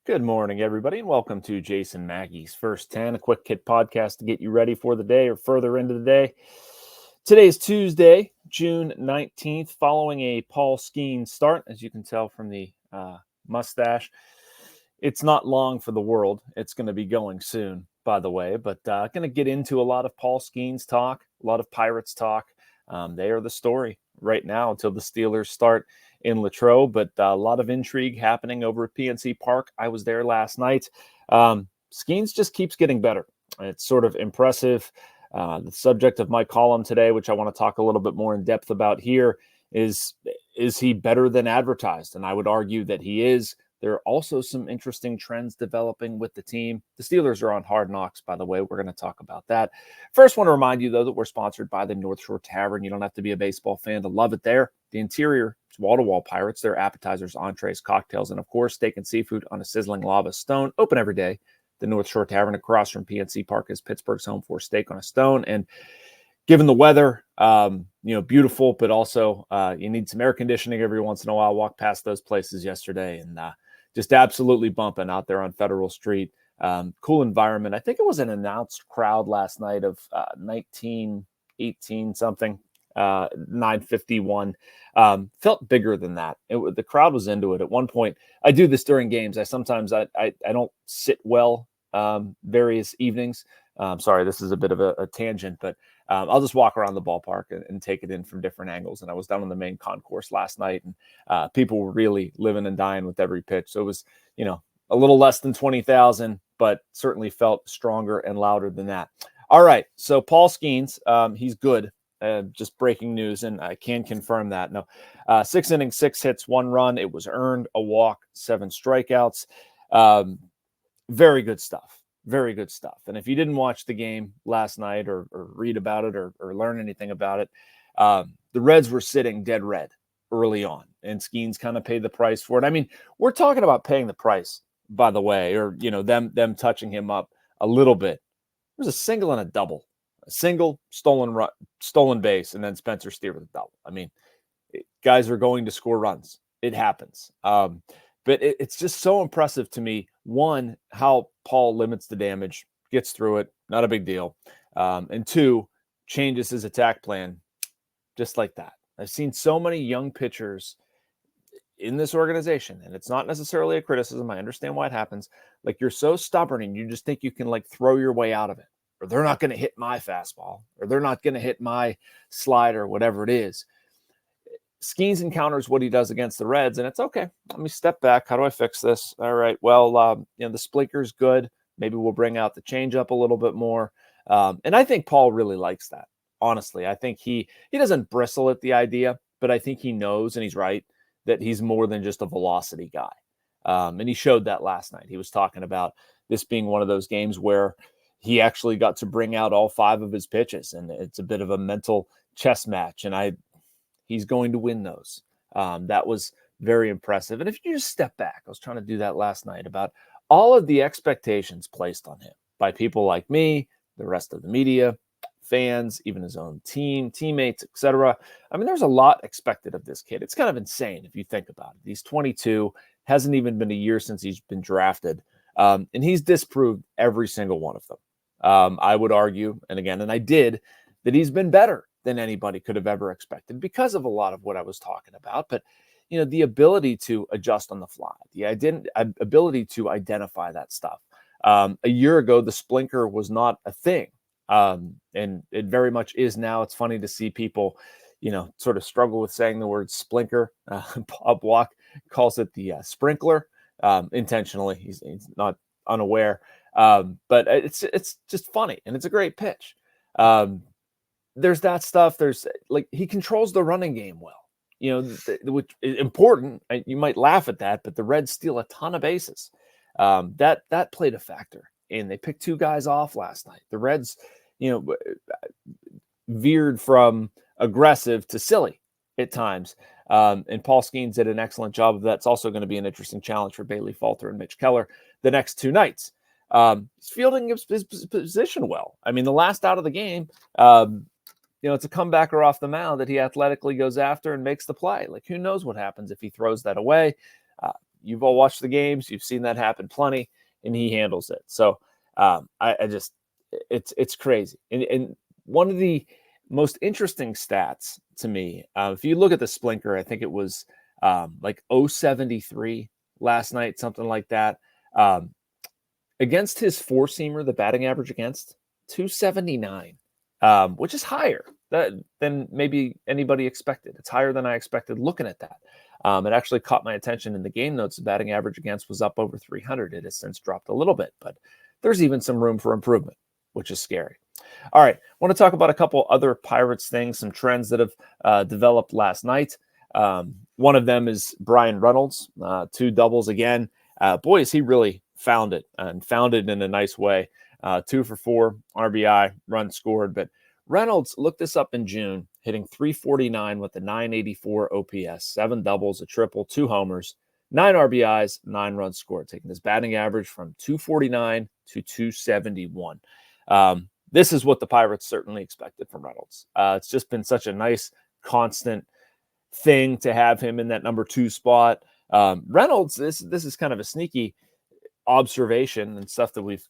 Good morning, everybody, and welcome to Jason Mackey's First 10, a quick hit podcast to get you ready for the day or further into the day. Today is Tuesday, June 19th, following a Paul Skenes start, as you can tell from the mustache. It's not long for the world. It's going to be going soon, by the way, but going to get into a lot of Paul Skenes talk, a lot of Pirates talk. They are the story right now until the Steelers start in Latrobe, but a lot of intrigue happening over at PNC Park. I was there last night. Skenes just keeps getting better. It's sort of impressive. The subject of my column today, which I want to talk a little bit more in depth about here, is he better than advertised? And I would argue that he is. There are also some interesting trends developing with the team. The Steelers are on Hard Knocks, by the way. We're going to talk about that. First, want to remind you, though, that we're sponsored by the North Shore Tavern. You don't have to be a baseball fan to love it there. The interior, it's wall-to-wall Pirates. Their appetizers, entrees, cocktails, and, of course, steak and seafood on a sizzling lava stone. Open every day. The North Shore Tavern across from PNC Park is Pittsburgh's home for steak on a stone. And given the weather, beautiful, but also you need some air conditioning every once in a while. Walked past those places yesterday and just absolutely bumping out there on Federal Street. Cool environment. I think it was an announced crowd last night of 1918 something, 951. Felt bigger than that. The crowd was into it. At one point, I do this during games. I don't sit well various evenings. Sorry, this is a bit of a tangent, but I'll just walk around the ballpark and take it in from different angles. And I was down on the main concourse last night, and people were really living and dying with every pitch. So it was, a little less than 20,000, but certainly felt stronger and louder than that. All right, so Paul Skenes, he's good. Just breaking news, and I can confirm that. No, 6 innings, 6 hits, 1 run. It was earned, a walk, 7 strikeouts. Very good stuff. Very good stuff. And if you didn't watch the game last night or read about it or learn anything about it, the Reds were sitting dead red early on, and Skenes kind of paid the price for it. I mean, we're talking about paying the price, by the way, or, them touching him up a little bit. There's a single and a double, a single, stolen base, and then Spencer Steer with a double. I mean, guys are going to score runs. It happens. But it's just so impressive to me, one, how Paul limits the damage, gets through it, not a big deal. And 2, changes his attack plan just like that. I've seen so many young pitchers in this organization, and it's not necessarily a criticism. I understand why it happens. Like, you're so stubborn and you just think you can throw your way out of it, or they're not going to hit my fastball, or they're not going to hit my slider, whatever it is. Skenes encounters what he does against the Reds, and it's okay. Let me step back. How do I fix this? All right. Well, the splinker's good. Maybe we'll bring out the changeup a little bit more. And I think Paul really likes that. Honestly, I think he doesn't bristle at the idea, but I think he knows, and he's right, that he's more than just a velocity guy. And he showed that last night. He was talking about this being one of those games where he actually got to bring out all 5 of his pitches, and it's a bit of a mental chess match. And he's going to win those. That was very impressive. And if you just step back, I was trying to do that last night, about all of the expectations placed on him by people like me, the rest of the media, fans, even his own team, teammates, etc. I mean, there's a lot expected of this kid. It's kind of insane if you think about it. He's 22, hasn't even been a year since he's been drafted, and he's disproved every single one of them. I would argue, and I did, that he's been better than anybody could have ever expected because of a lot of what I was talking about. But, the ability to adjust on the fly, the ability to identify that stuff. A year ago, the splinker was not a thing. And it very much is now. It's funny to see people, sort of struggle with saying the word splinker. Bob Walk calls it the sprinkler, intentionally. He's not unaware. But it's just funny, and it's a great pitch. There's that stuff. There's he controls the running game well, which is important. You might laugh at that, but the Reds steal a ton of bases. That played a factor, and they picked 2 guys off last night. The Reds, veered from aggressive to silly at times. And Paul Skenes did an excellent job of that. It's also going to be an interesting challenge for Bailey Falter and Mitch Keller the next 2 nights. He's fielding his position well. I mean, the last out of the game, it's a comebacker off the mound that he athletically goes after and makes the play. Who knows what happens if he throws that away? you've all watched the games. You've seen that happen plenty, and he handles it. So it's crazy. And one of the most interesting stats to me, if you look at the Splinker, I think it was like 073 last night, something like that. Against his four-seamer, the batting average against 279, which is higher than maybe anybody expected. It's higher than I expected looking at that. It actually caught my attention in the game notes. The batting average against was up over 300. It has since dropped a little bit, but there's even some room for improvement, which is scary. All right, I want to talk about a couple other Pirates things, some trends that have developed last night. One of them is Bryan Reynolds, 2 doubles again. Boy, has he really found it, and found it in a nice way. 2 for 4 RBI, run scored. But Reynolds, looked this up in June, hitting 349 with a 984 OPS, 7 doubles, a triple, 2 homers, 9 RBIs, 9 runs scored, taking his batting average from 249 to 271. This is what the Pirates certainly expected from Reynolds. It's just been such a nice, constant thing to have him in that number 2 spot. Reynolds, this is kind of a sneaky observation and stuff that we've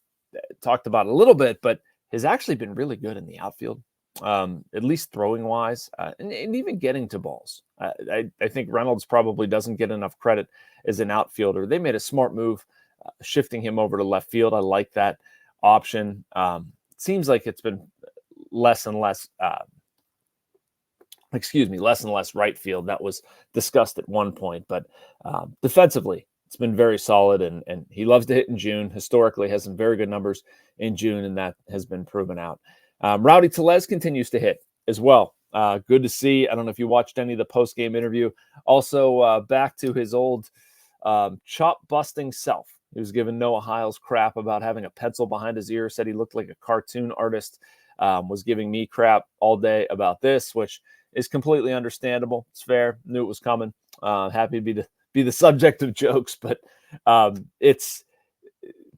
talked about a little bit, but has actually been really good in the outfield, at least throwing wise, and even getting to balls. I think Reynolds probably doesn't get enough credit as an outfielder. They made a smart move, shifting him over to left field. I like that option. It seems like it's been less and less right field. That was discussed at one point, but defensively, it's been very solid, and he loves to hit in June. Historically, has some very good numbers in June, and that has been proven out. Rowdy Tellez continues to hit as well. Good to see. I don't know if you watched any of the post-game interview. Also, back to his old chop-busting self. He was giving Noah Hiles crap about having a pencil behind his ear, said he looked like a cartoon artist, was giving me crap all day about this, which is completely understandable. It's fair. Knew it was coming. Happy to be the subject of jokes, but it's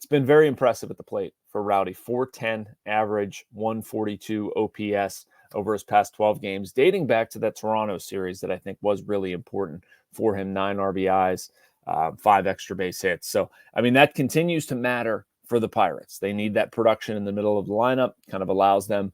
been very impressive at the plate for Rowdy. 410 average, 142 OPS over his past 12 games, dating back to that Toronto series that I think was really important for him. 9 RBIs, 5 extra base hits. So, I mean, that continues to matter for the Pirates. They need that production in the middle of the lineup, kind of allows them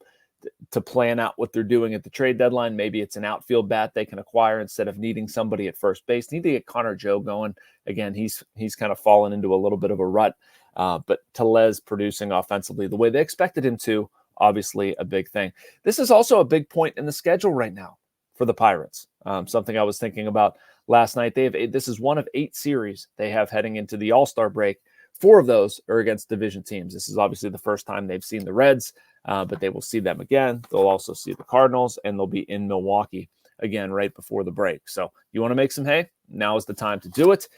to plan out what they're doing at the trade deadline. Maybe it's an outfield bat they can acquire instead of needing somebody at first base. Need to get Connor Joe going. Again, he's kind of fallen into a little bit of a rut, but Tellez producing offensively the way they expected him to, obviously a big thing. This is also a big point in the schedule right now for the Pirates. Something I was thinking about last night. This is one of 8 series they have heading into the All-Star break. 4 of those are against division teams. This is obviously the first time they've seen the Reds, but they will see them again. They'll also see the Cardinals, and they'll be in Milwaukee again right before the break. So you want to make some hay? Now is the time to do it.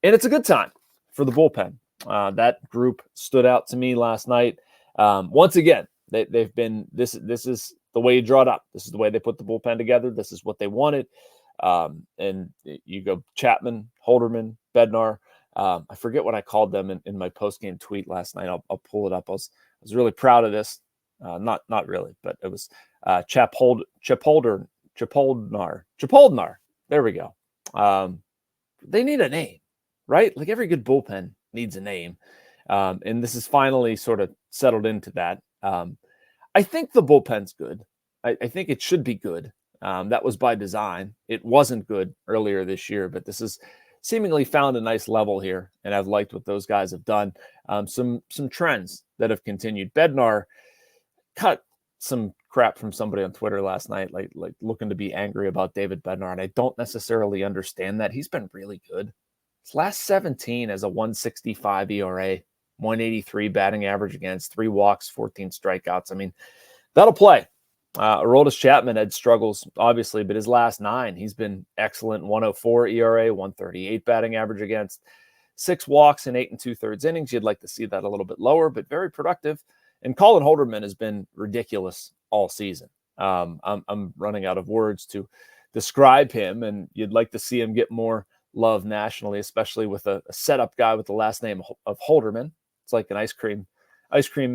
And it's a good time for the bullpen. That group stood out to me last night. Once again, they've been, this is the way you draw it up. This is the way they put the bullpen together. This is what they wanted. And you go Chapman, Holderman, Bednar. I forget what I called them in my post-game tweet last night. I'll pull it up. I was really proud of this. Not really, but it was Chipoldnar. There we go. They need a name, right? Like every good bullpen needs a name. And this is finally sort of settled into that. I think the bullpen's good. I think it should be good. That was by design. It wasn't good earlier this year, but this is seemingly found a nice level here, and I've liked what those guys have done. Some trends that have continued. Bednar cut some crap from somebody on Twitter last night, like looking to be angry about David Bednar, and I don't necessarily understand that. He's been really good. His last 17 as a 165 ERA, 183 batting average against, 3 walks, 14 strikeouts. I mean, that'll play. Aroldis Chapman had struggles, obviously, but his last 9, he's been excellent. 104 ERA, 138 batting average against, 6 walks in 8 2/3 innings. You'd like to see that a little bit lower, but very productive. And Colin Holderman has been ridiculous all season. I'm running out of words to describe him, and you'd like to see him get more love nationally, especially with a setup guy with the last name of Holderman. It's like an ice cream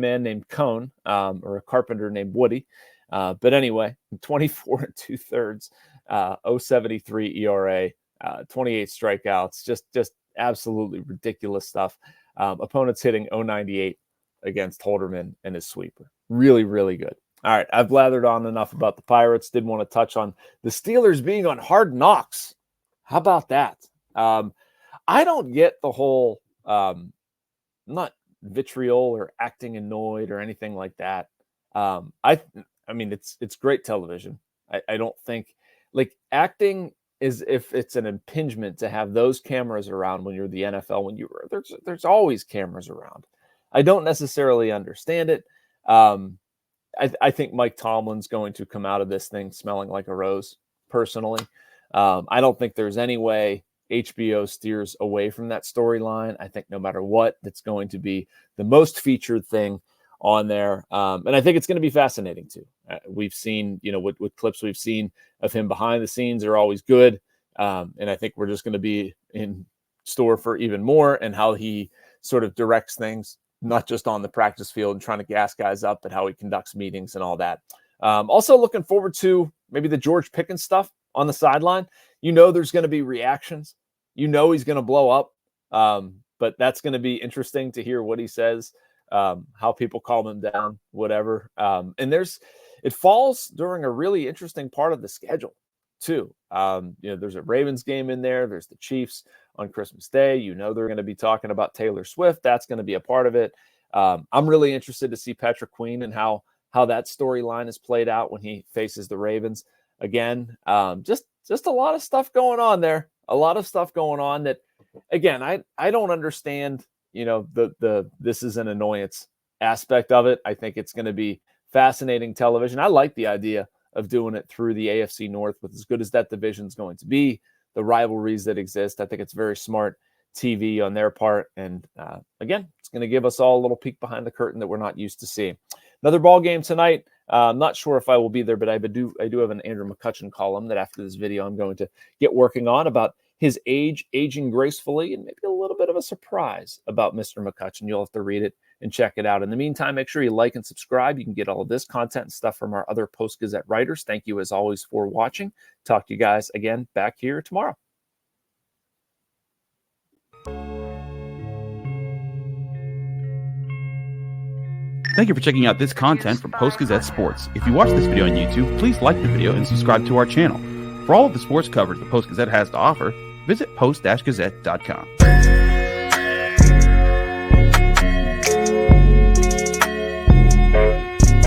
man named Cone, or a carpenter named Woody. But anyway, 24 2/3, 0.73 ERA, 28 strikeouts, just absolutely ridiculous stuff. Opponents hitting 098 against Holderman and his sweeper. Really, really good. All right, I've blathered on enough about the Pirates. Did want to touch on the Steelers being on Hard Knocks. How about that? I don't get the whole not vitriol or acting annoyed or anything like that. I mean, it's great television. I don't think like acting is if it's an impingement to have those cameras around when you're the NFL. When there's always cameras around. I don't necessarily understand it. I think Mike Tomlin's going to come out of this thing smelling like a rose, personally. I don't think there's any way HBO steers away from that storyline. I think no matter what, that's going to be the most featured thing on there. And I think it's going to be fascinating too. We've seen, what clips we've seen of him behind the scenes are always good. And I think we're just going to be in store for even more and how he sort of directs things, not just on the practice field and trying to gas guys up, but how he conducts meetings and all that. Also looking forward to maybe the George Pickens stuff on the sideline. There's going to be reactions. He's going to blow up. But that's going to be interesting to hear what he says, how people calm him down, whatever. And it falls during a really interesting part of the schedule too. There's a Ravens game in there. There's the Chiefs on Christmas Day. They're going to be talking about Taylor Swift. That's going to be a part of it. I'm really interested to see Patrick Queen and how that storyline is played out when he faces the Ravens again. Just a lot of stuff going on there. A lot of stuff going on that, again, I don't understand, the this is an annoyance aspect of it. I think it's going to be fascinating television. I like the idea of doing it through the AFC North with as good as that division is going to be, the rivalries that exist. I think it's very smart TV on their part. And again, it's going to give us all a little peek behind the curtain that we're not used to seeing. Another ball game tonight. I'm not sure if I will be there, but I do have an Andrew McCutcheon column that after this video I'm going to get working on about his aging gracefully, and maybe a little bit of a surprise about Mr. McCutcheon. You'll have to read it and check it out. In the meantime, make sure you like and subscribe. You can get all of this content and stuff from our other Post-Gazette writers. Thank you, as always, for watching. Talk to you guys again back here tomorrow. Thank you for checking out this content from Post-Gazette Sports. If you watch this video on YouTube, please like the video and subscribe to our channel. For all of the sports coverage the Post-Gazette has to offer, visit post-gazette.com.